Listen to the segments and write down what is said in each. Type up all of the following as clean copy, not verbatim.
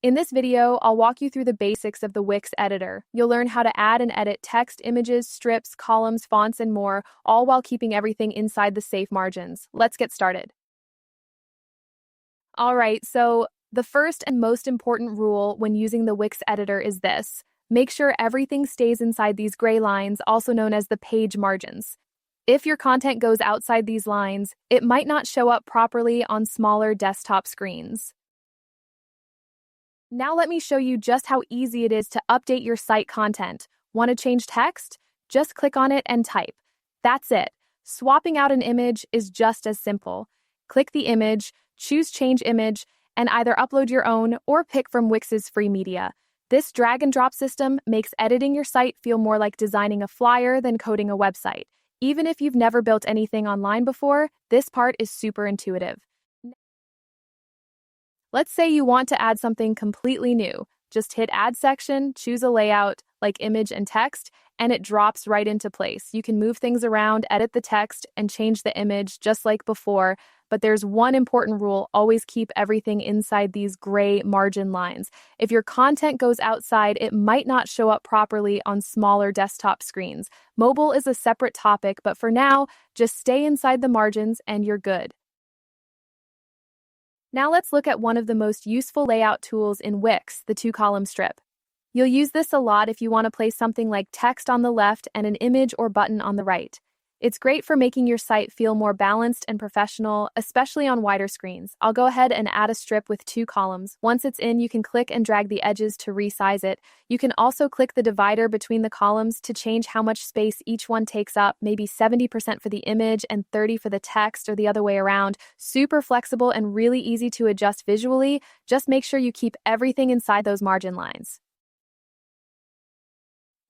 In this video, I'll walk you through the basics of the Wix editor. You'll learn how to add and edit text, images, strips, columns, fonts, and more, all while keeping everything inside the safe margins. Let's get started. All right, so the first and most important rule when using the Wix editor is this. Make sure everything stays inside these gray lines, also known as the page margins. If your content goes outside these lines, it might not show up properly on smaller desktop screens. Now let me show you just how easy it is to update your site content. Want to change text? Just click on it and type. That's it. Swapping out an image is just as simple. Click the image, choose Change Image, and either upload your own or pick from Wix's free media. This drag and drop system makes editing your site feel more like designing a flyer than coding a website. Even if you've never built anything online before, this part is super intuitive. Let's say you want to add something completely new. Just hit Add Section, choose a layout, like image and text, and it drops right into place. You can move things around, edit the text, and change the image just like before. But there's one important rule: always keep everything inside these gray margin lines. If your content goes outside, it might not show up properly on smaller desktop screens. Mobile is a separate topic, but for now, just stay inside the margins and you're good. Now let's look at one of the most useful layout tools in Wix, the two-column strip. You'll use this a lot if you want to place something like text on the left and an image or button on the right. It's great for making your site feel more balanced and professional, especially on wider screens. I'll go ahead and add a strip with two columns. Once it's in, you can click and drag the edges to resize it. You can also click the divider between the columns to change how much space each one takes up, maybe 70% for the image and 30% for the text, or the other way around. Super flexible and really easy to adjust visually. Just make sure you keep everything inside those margin lines.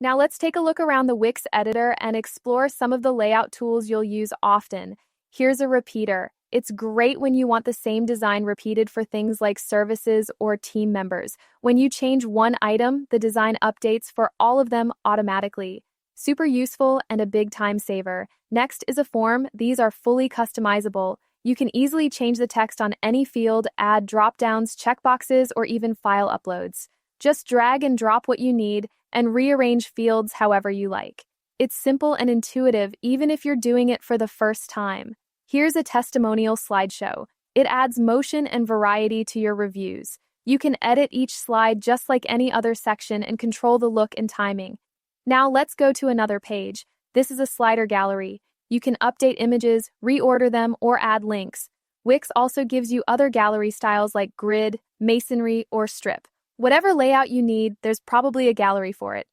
Now let's take a look around the Wix editor and explore some of the layout tools you'll use often. Here's a repeater. It's great when you want the same design repeated for things like services or team members. When you change one item, the design updates for all of them automatically. Super useful and a big time saver. Next is a form. These are fully customizable. You can easily change the text on any field, add drop-downs, checkboxes, or even file uploads. Just drag and drop what you need and rearrange fields however you like. It's simple and intuitive even if you're doing it for the first time. Here's a testimonial slideshow. It adds motion and variety to your reviews. You can edit each slide just like any other section and control the look and timing. Now let's go to another page. This is a slider gallery. You can update images, reorder them, or add links. Wix also gives you other gallery styles like grid, masonry, or strip. Whatever layout you need, there's probably a gallery for it.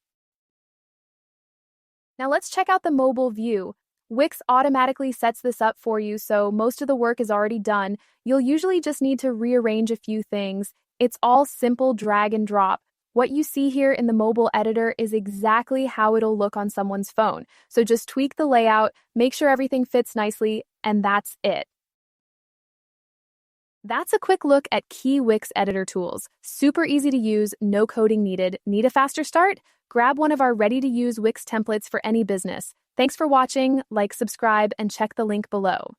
Now let's check out the mobile view. Wix automatically sets this up for you, so most of the work is already done. You'll usually just need to rearrange a few things. It's all simple drag and drop. What you see here in the mobile editor is exactly how it'll look on someone's phone. So just tweak the layout, make sure everything fits nicely, and that's it. That's a quick look at key Wix editor tools. Super easy to use, no coding needed. Need a faster start? Grab one of our ready-to-use Wix templates for any business. Thanks for watching, like, subscribe, and check the link below.